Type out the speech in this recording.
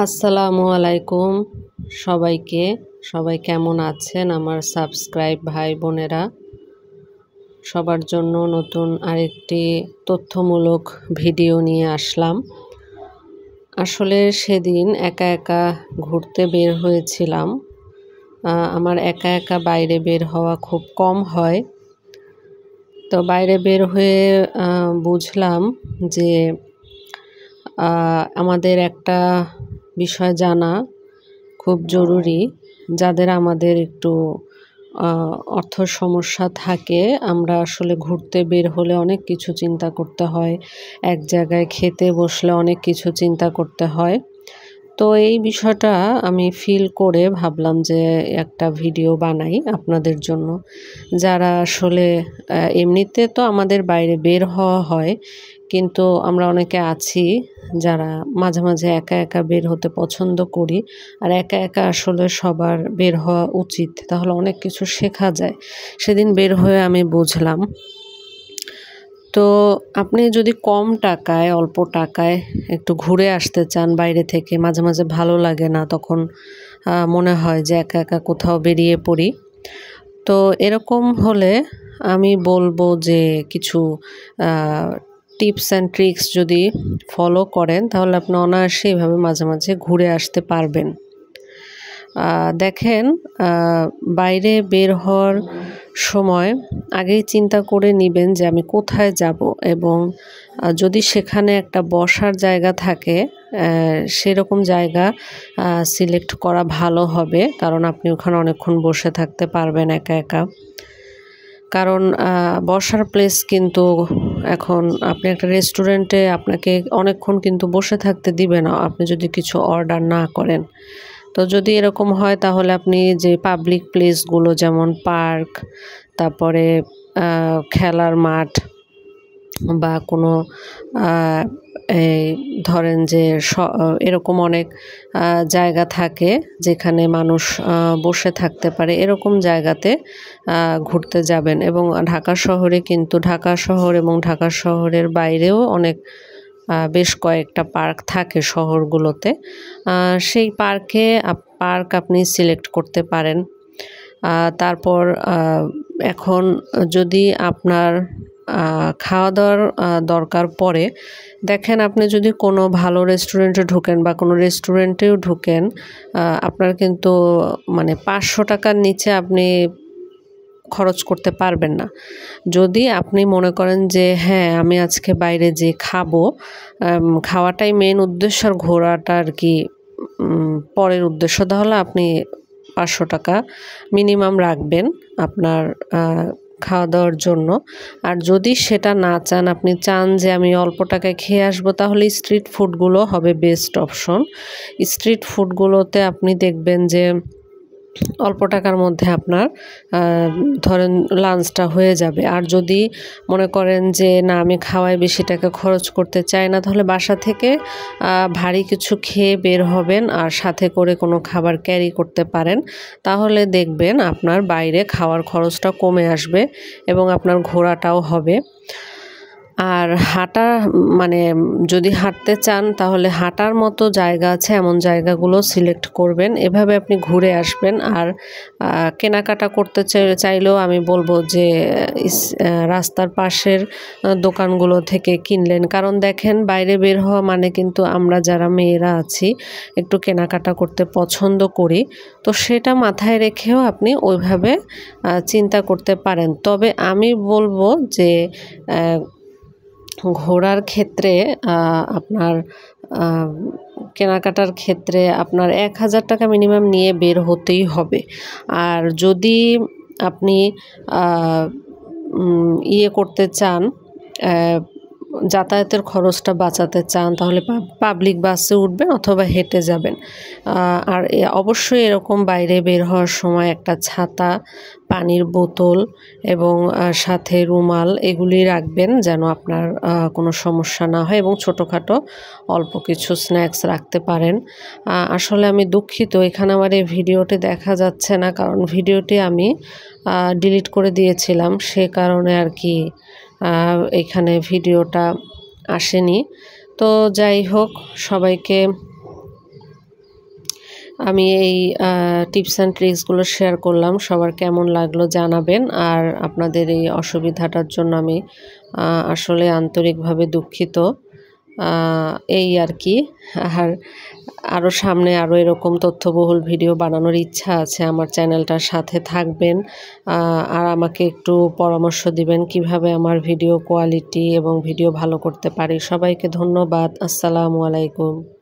আসসালামু আলাইকুম সবাইকে। সবাই কেমন আছেন আমার সাবস্ক্রাইব ভাই বোনেরা? সবার জন্য নতুন আরেকটি তথ্যমূলক ভিডিও নিয়ে আসলাম। আসলে সেদিন একা একা ঘুরতে বের হয়েছিলাম। আমার একা একা বাইরে বের হওয়া খুব কম হয়। তো বাইরে বের হয়ে বুঝলাম যে আমাদের একটা বিষয় জানা খুব জরুরি। যাদের আমাদের একটু অর্থ সমস্যা থাকে, আমরা আসলে ঘুরতে বের হলে অনেক কিছু চিন্তা করতে হয়। এক জায়গায় খেতে বসলে অনেক কিছু চিন্তা করতে হয়। তো এই বিষয়টা আমি ফিল করে ভাবলাম যে একটা ভিডিও বানাই আপনাদের জন্য। যারা আসলে এমনিতে তো আমাদের বাইরে বের হওয়া হয়, কিন্তু আমরা অনেকে আছি যারা মাঝে মাঝে একা একা বের হতে পছন্দ করি। আর একা একা আসলে সবার বের হওয়া উচিত, তাহলে অনেক কিছু শেখা যায়। সেদিন বের হয়ে আমি বুঝলাম। তো আপনি যদি কম টাকায়, অল্প টাকায় একটু ঘুরে আসতে চান বাইরে থেকে, মাঝে মাঝে ভালো লাগে না, তখন মনে হয় যে একা একা কোথাও বেরিয়ে পড়ি। তো এরকম হলে আমি বলবো যে কিছু টিপস অ্যান্ড ট্রিক্স যদি ফলো করেন, তাহলে আপনি অনায়াসে এভাবে মাঝে মাঝে ঘুরে আসতে পারবেন। দেখেন, বাইরে বের হওয়ার সময় আগেই চিন্তা করে নেবেন যে আমি কোথায় যাব, এবং যদি সেখানে একটা বসার জায়গা থাকে সেরকম জায়গা সিলেক্ট করা ভালো হবে, কারণ আপনি ওখানে অনেকক্ষণ বসে থাকতে পারবেন একা একা। কারণ বসার প্লেস কিন্তু এখন আপনি একটা রেস্টুরেন্টে আপনাকে অনেকক্ষণ কিন্তু বসে থাকতে দিবে না, আপনি যদি কিছু অর্ডার না করেন। তো যদি এরকম হয়, তাহলে আপনি যে পাবলিক প্লেসগুলো যেমন পার্ক, তারপরে খেলার মাঠ, বা কোনো এই ধরেন যে এরকম অনেক জায়গা থাকে যেখানে মানুষ বসে থাকতে পারে, এরকম জায়গাতে ঘুরতে যাবেন। এবং ঢাকা শহরে কিন্তু ঢাকা শহর এবং ঢাকা শহরের বাইরেও অনেক বেশ কয়েকটা পার্ক থাকে শহরগুলোতে। সেই পার্ক আপনি সিলেক্ট করতে পারেন। তারপর এখন যদি আপনার খাওয়া দাওয়ার দরকার পড়ে, দেখেন আপনি যদি কোনো ভালো রেস্টুরেন্টে ঢুকেন বা কোনো রেস্টুরেন্টেও ঢুকেন, আপনার কিন্তু মানে 500 টাকার নিচে আপনি খরচ করতে পারবেন না। যদি আপনি মনে করেন যে হ্যাঁ, আমি আজকে বাইরে যেয়ে খাবো, খাওয়াটাই মেন উদ্দেশ্য আর ঘোরাটা আর কি পরের উদ্দেশ্য, তাহলে আপনি 500 টাকা মিনিমাম রাখবেন আপনার খাওয়া দাওয়ার জন্য। আর যদি সেটা না চান, আপনি চান যে আমি অল্প টাকায় খেয়ে আসবো, তাহলে স্ট্রিট ফুডগুলো হবে বেস্ট অপশন। স্ট্রিট ফুডগুলোতে আপনি দেখবেন যে অল্প টাকার মধ্যে আপনার ধরেন লাঞ্চটা হয়ে যাবে। আর যদি মনে করেন যে না, আমি খাওয়ায় বেশি টাকা খরচ করতে চাই না, তাহলে বাসা থেকে ভারী কিছু খেয়ে বের হবেন, আর সাথে করে কোনো খাবার ক্যারি করতে পারেন। তাহলে দেখবেন আপনার বাইরে খাওয়ার খরচটা কমে আসবে এবং আপনার ঘোরাটাও হবে। আর হাঁটা মানে যদি হাঁটতে চান, তাহলে হাঁটার মতো জায়গা আছে এমন জায়গাগুলো সিলেক্ট করবেন, এভাবে আপনি ঘুরে আসবেন। আর কেনাকাটা করতে চাইলেও আমি বলবো যে রাস্তার পাশের দোকানগুলো থেকে কিনলেন। কারণ দেখেন, বাইরে বের হওয়া মানে কিন্তু আমরা যারা মেয়েরা আছি একটু কেনাকাটা করতে পছন্দ করি। তো সেটা মাথায় রেখেও আপনি ওইভাবে চিন্তা করতে পারেন। তবে আমি বলবো যে ঘোরার ক্ষেত্রে আপনার কেনাকাটার ক্ষেত্রে আপনার 1000 টাকা মিনিমাম নিয়ে বের হতেই হবে। আর যদি আপনি করতে চান, যাতায়াতের খরচটা বাঁচাতে চান, তাহলে পাবলিক বাসে উঠবেন অথবা হেঁটে যাবেন। আর অবশ্যই এরকম বাইরে বের হওয়ার সময় একটা ছাতা, পানির বোতল এবং সাথে রুমাল এগুলি রাখবেন, যেন আপনার কোনো সমস্যা না হয়, এবং ছোটোখাটো অল্প কিছু স্ন্যাক্স রাখতে পারেন। আসলে আমি দুঃখিত, এখানে আমার এই ভিডিওটি দেখা যাচ্ছে না, কারণ ভিডিওটি আমি ডিলিট করে দিয়েছিলাম, সে কারণে আর কি এখানে ভিডিওটা আসেনি। তো যাই হোক, সবাইকে আমি এই টিপস অ্যান্ড ট্রিক্সগুলো শেয়ার করলাম। সবার কেমন লাগলো জানাবেন। আর আপনাদের এই অসুবিধাটার জন্য আমি আসলে আন্তরিকভাবে দুঃখিত। এই আর কি। আর আরও সামনে আরও এরকম তথ্যবহুল ভিডিও বানানোর ইচ্ছা আছে। আমার চ্যানেলটার সাথে থাকবেন। আর আমাকে একটু পরামর্শ দিবেন কিভাবে আমার ভিডিও কোয়ালিটি এবং ভিডিও ভালো করতে পারি। সবাইকে ধন্যবাদ। আসসালামু আলাইকুম।